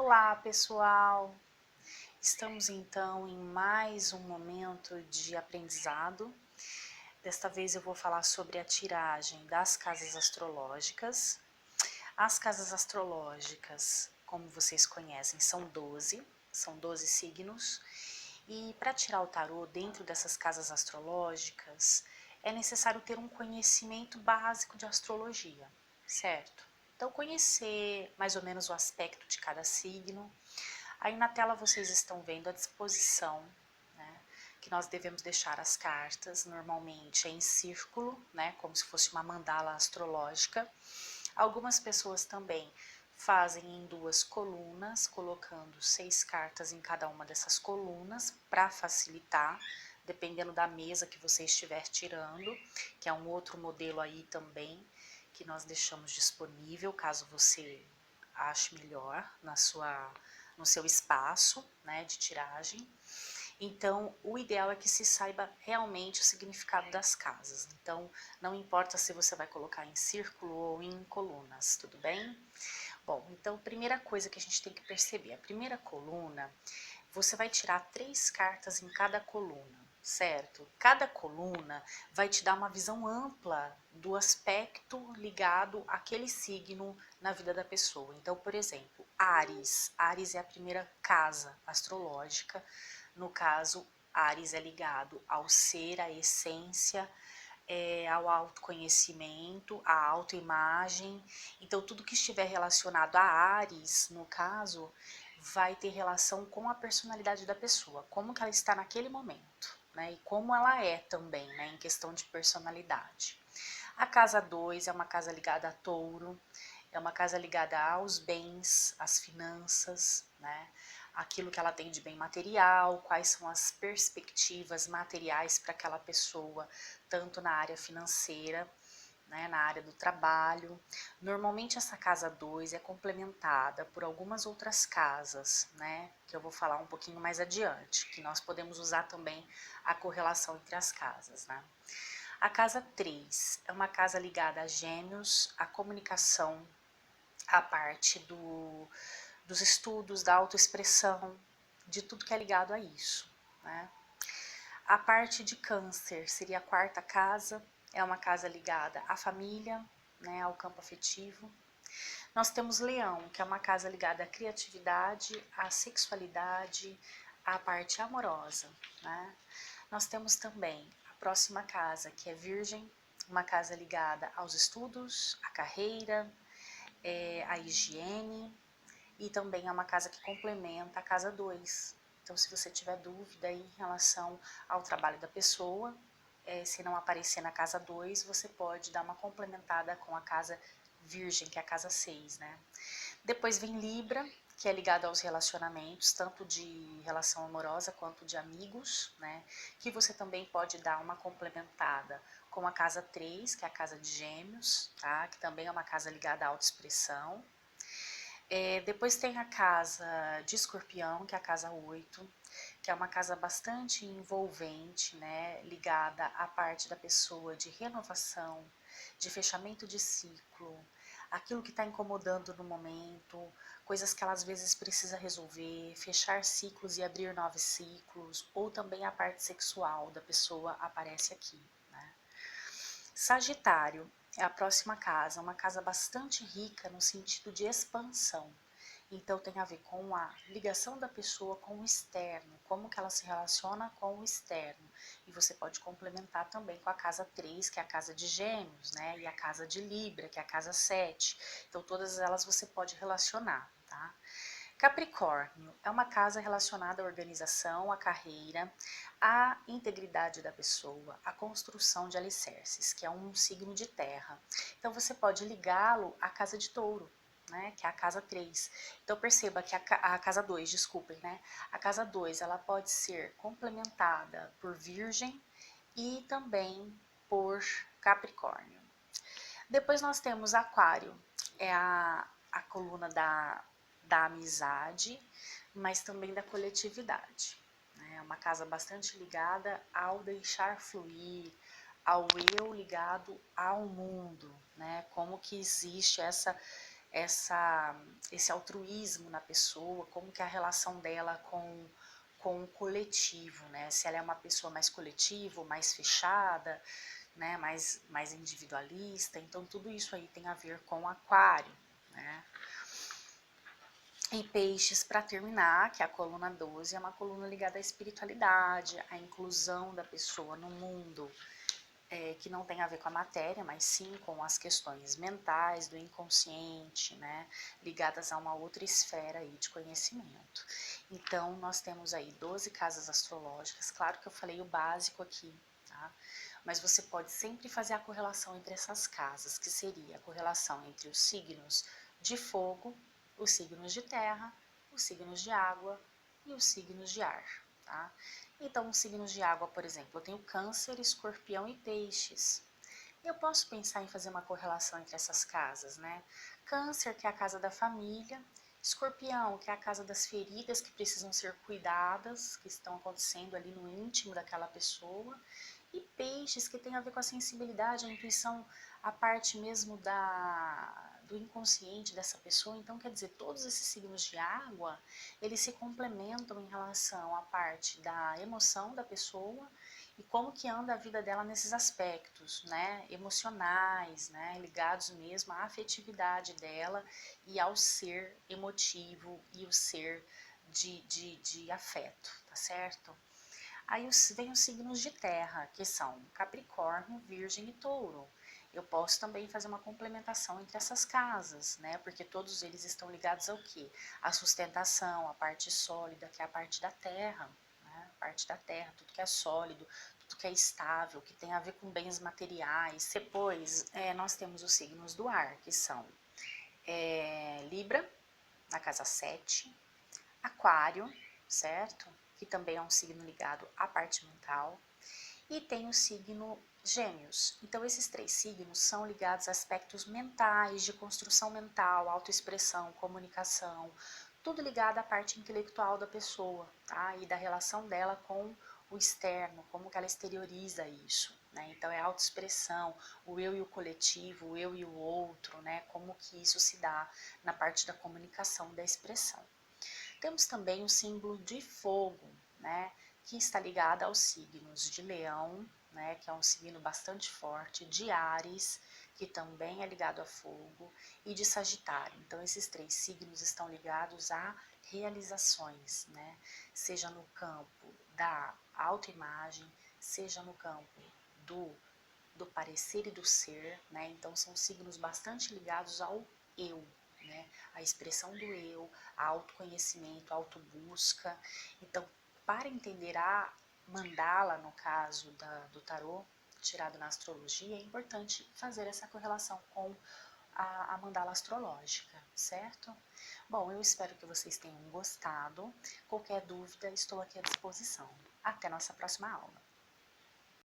Olá, pessoal! Estamos então em mais um momento de aprendizado. Desta vez eu vou falar sobre a tiragem das casas astrológicas. As casas astrológicas, como vocês conhecem, são 12 signos. E para tirar o tarô dentro dessas casas astrológicas, é necessário ter um conhecimento básico de astrologia, certo? Então, conhecer mais ou menos o aspecto de cada signo. Aí na tela vocês estão vendo a disposição, né, que nós devemos deixar as cartas, normalmente é em círculo, né, como se fosse uma mandala astrológica. Algumas pessoas também fazem em duas colunas, colocando 6 cartas em cada uma dessas colunas para facilitar, dependendo da mesa que você estiver tirando, que é um outro modelo aí também que nós deixamos disponível, caso você ache melhor no seu espaço, né, de tiragem. Então, o ideal é que se saiba realmente o significado das casas. Então, não importa se você vai colocar em círculo ou em colunas, tudo bem? Bom, então, primeira coisa que a gente tem que perceber, a primeira coluna, você vai tirar 3 cartas em cada coluna, certo? Cada coluna vai te dar uma visão ampla do aspecto ligado àquele signo na vida da pessoa. Então, por exemplo, Áries. Áries é a primeira casa astrológica. No caso, Áries é ligado ao ser, à essência, ao autoconhecimento, à autoimagem. Então, tudo que estiver relacionado a Áries, no caso, vai ter relação com a personalidade da pessoa, como que ela está naquele momento, né? E como ela é também, né, em questão de personalidade. A casa 2 é uma casa ligada a touro, é uma casa ligada aos bens, às finanças, né? Aquilo que ela tem de bem material, quais são as perspectivas materiais para aquela pessoa, tanto na área financeira, né, na área do trabalho. Normalmente essa casa 2 é complementada por algumas outras casas, né, que eu vou falar um pouquinho mais adiante, que nós podemos usar também a correlação entre as casas, né. A casa 3 é uma casa ligada a gêmeos, a comunicação, a parte dos estudos, da autoexpressão, de tudo que é ligado a isso, né. A parte de câncer seria a quarta casa, é uma casa ligada à família, né, ao campo afetivo. Nós temos leão, que é uma casa ligada à criatividade, à sexualidade, à parte amorosa, né. Nós temos também a próxima casa, que é virgem, uma casa ligada aos estudos, à carreira, à higiene, e também é uma casa que complementa a casa 2. Então, se você tiver dúvida em relação ao trabalho da pessoa, se não aparecer na casa 2, você pode dar uma complementada com a casa virgem, que é a casa 6, né? Depois vem Libra, que é ligado aos relacionamentos, tanto de relação amorosa quanto de amigos, né? Que você também pode dar uma complementada com a casa 3, que é a casa de gêmeos, tá? Que também é uma casa ligada à autoexpressão. Depois tem a casa de escorpião, que é a casa 8, que é uma casa bastante envolvente, né, ligada à parte da pessoa de renovação, de fechamento de ciclo, aquilo que está incomodando no momento, coisas que ela às vezes precisa resolver, fechar ciclos e abrir novos ciclos, ou também a parte sexual da pessoa aparece aqui, né. Sagitário é a próxima casa, uma casa bastante rica no sentido de expansão. Então tem a ver com a ligação da pessoa com o externo, como que ela se relaciona com o externo. E você pode complementar também com a casa 3, que é a casa de Gêmeos, né? E a casa de Libra, que é a casa 7. Então todas elas você pode relacionar, tá? Capricórnio é uma casa relacionada à organização, à carreira, à integridade da pessoa, à construção de alicerces, que é um signo de terra. Então você pode ligá-lo à casa de touro, né, que é a casa 3. Então perceba que a casa 2, desculpem, né? A casa 2 ela pode ser complementada por Virgem e também por Capricórnio. Depois nós temos Aquário, é a coluna da amizade, mas também da coletividade. É uma casa bastante ligada ao deixar fluir, ao eu ligado ao mundo, né? Como que existe esse altruísmo na pessoa, como que é a relação dela com o coletivo, né? Se ela é uma pessoa mais coletiva, mais fechada, né? Mais individualista. Então, tudo isso aí tem a ver com aquário, né? E peixes, para terminar, que é a coluna 12, é uma coluna ligada à espiritualidade, à inclusão da pessoa no mundo, que não tem a ver com a matéria, mas sim com as questões mentais, do inconsciente, né, ligadas a uma outra esfera aí de conhecimento. Então, nós temos aí 12 casas astrológicas, claro que eu falei o básico aqui, tá? Mas você pode sempre fazer a correlação entre essas casas, que seria a correlação entre os signos de fogo, os signos de terra, os signos de água e os signos de ar, tá? Então, os signos de água, por exemplo, eu tenho câncer, escorpião e peixes. Eu posso pensar em fazer uma correlação entre essas casas, né? Câncer, que é a casa da família, escorpião, que é a casa das feridas que precisam ser cuidadas, que estão acontecendo ali no íntimo daquela pessoa, e peixes, que tem a ver com a sensibilidade, a intuição, a parte mesmo do inconsciente dessa pessoa. Então, quer dizer, todos esses signos de água, eles se complementam em relação à parte da emoção da pessoa e como que anda a vida dela nesses aspectos, né, emocionais, né, ligados mesmo à afetividade dela e ao ser emotivo e o ser de afeto, tá certo? Aí vem os signos de terra, que são Capricórnio, Virgem e Touro. Eu posso também fazer uma complementação entre essas casas, né? Porque todos eles estão ligados ao quê? A sustentação, a parte sólida, que é a parte da terra, né? A parte da terra, tudo que é sólido, tudo que é estável, que tem a ver com bens materiais. Depois, nós temos os signos do ar, que são Libra, na casa 7, Aquário, certo? Que também é um signo ligado à parte mental. E tem o signo Gêmeos. Então, esses três signos são ligados a aspectos mentais, de construção mental, autoexpressão, comunicação, tudo ligado à parte intelectual da pessoa, tá? E da relação dela com o externo, como que ela exterioriza isso, né? Então, é a autoexpressão, o eu e o coletivo, o eu e o outro, né? Como que isso se dá na parte da comunicação e da expressão. Temos também o símbolo de fogo, né, que está ligado aos signos de Leão, né, que é um signo bastante forte, de Áries, que também é ligado a fogo, e de Sagitário. Então, esses três signos estão ligados a realizações, né, seja no campo da autoimagem, seja no campo do parecer e do ser, né? Então são signos bastante ligados ao eu, né? A expressão do eu, a autoconhecimento, a autobusca. Então, para entender a mandala, no caso do tarô, tirado na astrologia, é importante fazer essa correlação com a mandala astrológica, certo? Bom, eu espero que vocês tenham gostado. Qualquer dúvida, estou aqui à disposição. Até nossa próxima aula.